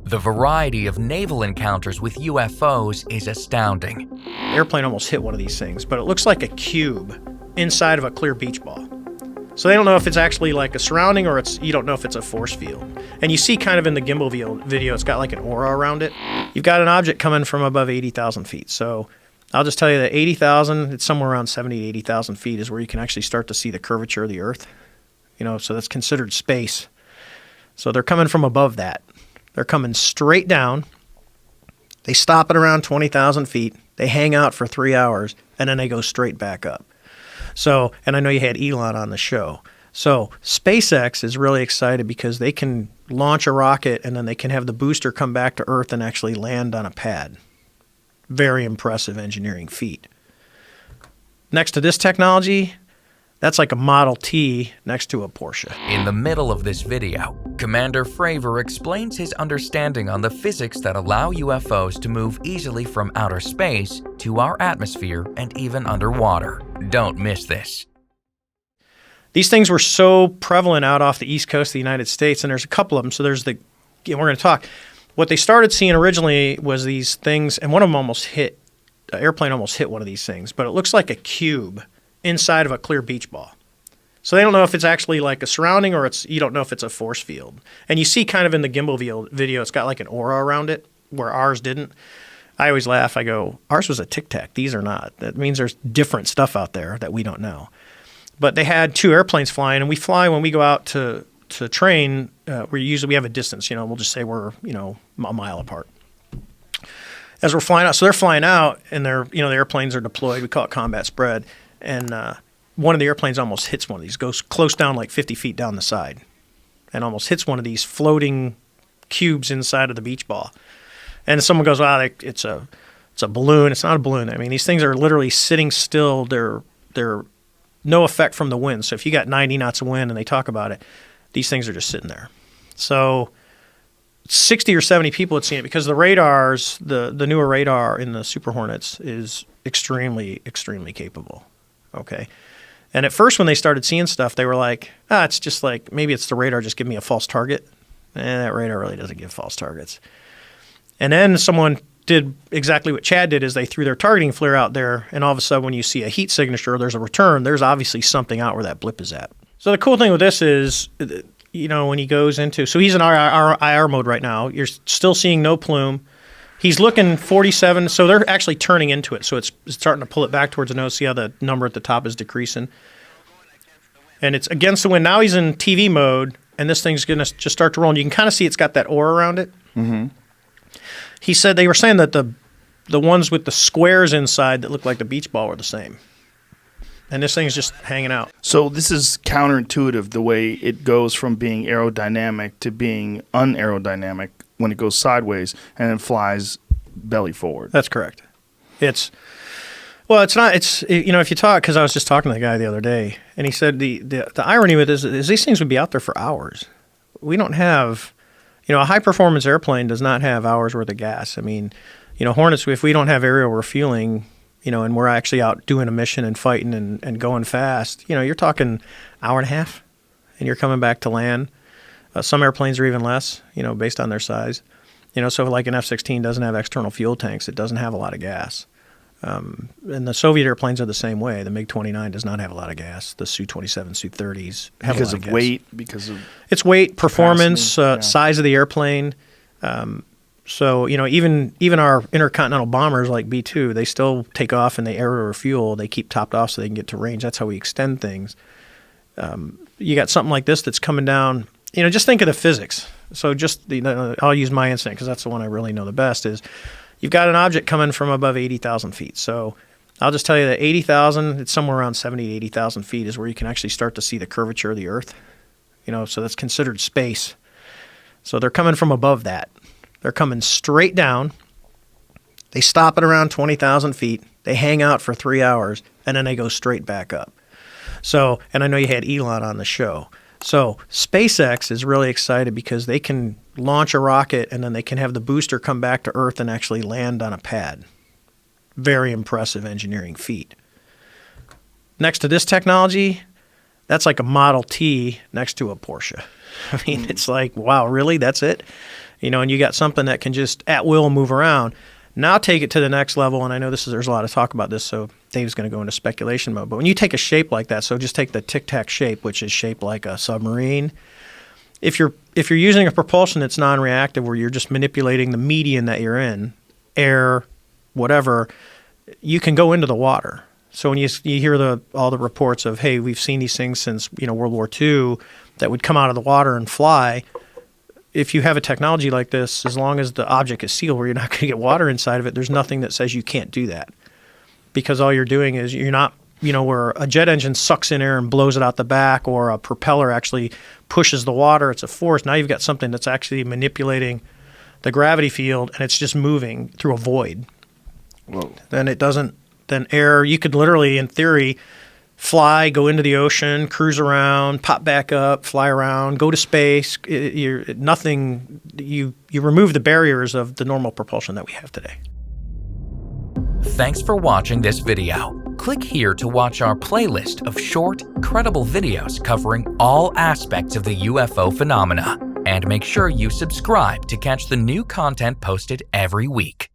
The variety of naval encounters with UFOs is astounding. The airplane almost hit one of these things, but it looks like a cube inside of a clear beach ball. So they don't know if it's actually like a surrounding or you don't know if it's a force field. And you see kind of in the gimbal video, it's got like an aura around it. You've got an object coming from above 80,000 feet. So I'll just tell you that 80,000, it's somewhere around 70 to 80,000 feet is where you can actually start to see the curvature of the Earth. So that's considered space. So they're coming from above that. They're coming straight down. They stop at around 20,000 feet. They hang out for 3 hours, and then they go straight back up. So, and I know you had Elon on the show. So SpaceX is really excited because they can launch a rocket, and then they can have the booster come back to Earth and actually land on a pad. Very impressive engineering feat. Next to this technology, that's like a Model T next to a Porsche. In the middle of this video, Commander Fravor explains his understanding on the physics that allow UFOs to move easily from outer space to our atmosphere and even underwater. Don't miss this. These things were so prevalent out off the east coast of the United States, and there's a couple of them. So there's we're going to talk. What they started seeing originally was these things, and one of them an airplane almost hit one of these things, but it looks like a cube inside of a clear beach ball. So they don't know if it's actually like a surrounding or you don't know if it's a force field. And you see kind of in the gimbal video, it's got like an aura around it where ours didn't. I always laugh. I go, ours was a Tic Tac. These are not. That means there's different stuff out there that we don't know. But they had 2 airplanes flying, and we fly when we go out to train. We have a distance. We'll just say we're a mile apart. As we're flying out, so they're flying out, and the airplanes are deployed. We call it combat spread. And one of the airplanes almost hits one of these, goes close down like 50 feet down the side, and almost hits one of these floating cubes inside of the beach ball. And someone goes, "Wow, it's a balloon." It's not a balloon. I mean, these things are literally sitting still. They're no effect from the wind. So if you got 90 knots of wind and they talk about it, these things are just sitting there. So 60 or 70 people had seen it because the radars, the newer radar in the Super Hornets is extremely, extremely capable. Okay. And at first when they started seeing stuff, they were like, it's just like, maybe it's the radar just giving me a false target. That radar really doesn't give false targets. And then someone did exactly what Chad did, is they threw their targeting flare out there, and all of a sudden when you see a heat signature, there's a return, there's obviously something out where that blip is at. So the cool thing with this is, when he goes into, so he's in IR mode right now, you're still seeing no plume. He's looking 47, so they're actually turning into it. So it's starting to pull it back towards the nose. See how the number at the top is decreasing? And it's against the wind. Now he's in TV mode, and this thing's going to just start to roll. And you can kind of see it's got that aura around it. Mm-hmm. They were saying that the ones with the squares inside that look like the beach ball were the same. And this thing's just hanging out. So this is counterintuitive, the way it goes from being aerodynamic to being unaerodynamic when it goes sideways and then flies belly forward. That's correct. It's not, if you talk, because I was just talking to the guy the other day, and he said the irony with this is these things would be out there for hours. We don't have, a high-performance airplane does not have hours worth of gas. I mean, Hornets, if we don't have aerial refueling, and we're actually out doing a mission and fighting and going fast, you're talking hour and a half, and you're coming back to land. Some airplanes are even less, based on their size. So like an F-16 doesn't have external fuel tanks. It doesn't have a lot of gas. And the Soviet airplanes are the same way. The MiG-29 does not have a lot of gas. The Su-27, Su-30s have a lot of gas. Because of its weight, performance, size of the airplane. So, even our intercontinental bombers like B-2, they still take off and they aero refuel. They keep topped off so they can get to range. That's how we extend things. You got something like this that's coming down. Just think of the physics. So I'll use my incident because that's the one I really know the best is you've got an object coming from above 80,000 feet. So I'll just tell you that 80,000, it's somewhere around 70 to 80,000 feet is where you can actually start to see the curvature of the Earth. So that's considered space. So they're coming from above that. They're coming straight down. They stop at around 20,000 feet. They hang out for 3 hours, and then they go straight back up. So, and I know you had Elon on the show. So SpaceX is really excited because they can launch a rocket, and then they can have the booster come back to Earth and actually land on a pad. Very impressive engineering feat. Next to this technology, that's like a Model T next to a Porsche. I mean, it's like, wow, really? That's it? and you got something that can just at will move around. Now take it to the next level, and I know there's a lot of talk about this, so Dave's going to go into speculation mode. But when you take a shape like that, so just take the Tic Tac shape, which is shaped like a submarine. If you're using a propulsion that's non-reactive, where you're just manipulating the medium that you're in, air, whatever, you can go into the water. So when you hear all the reports of, hey, we've seen these things since World War II that would come out of the water and fly. If you have a technology like this, as long as the object is sealed where you're not going to get water inside of it, there's nothing that says you can't do that. Because all you're doing is you're not, where a jet engine sucks in air and blows it out the back, or a propeller actually pushes the water, it's a force. Now you've got something that's actually manipulating the gravity field, and it's just moving through a void. Whoa. Then air, you could literally, in theory, fly, go into the ocean, cruise around, pop back up, fly around, go to space. You remove the barriers of the normal propulsion that we have today. Thanks for watching this video. Click here to watch our playlist of short, credible videos covering all aspects of the UFO phenomena. And make sure you subscribe to catch the new content posted every week.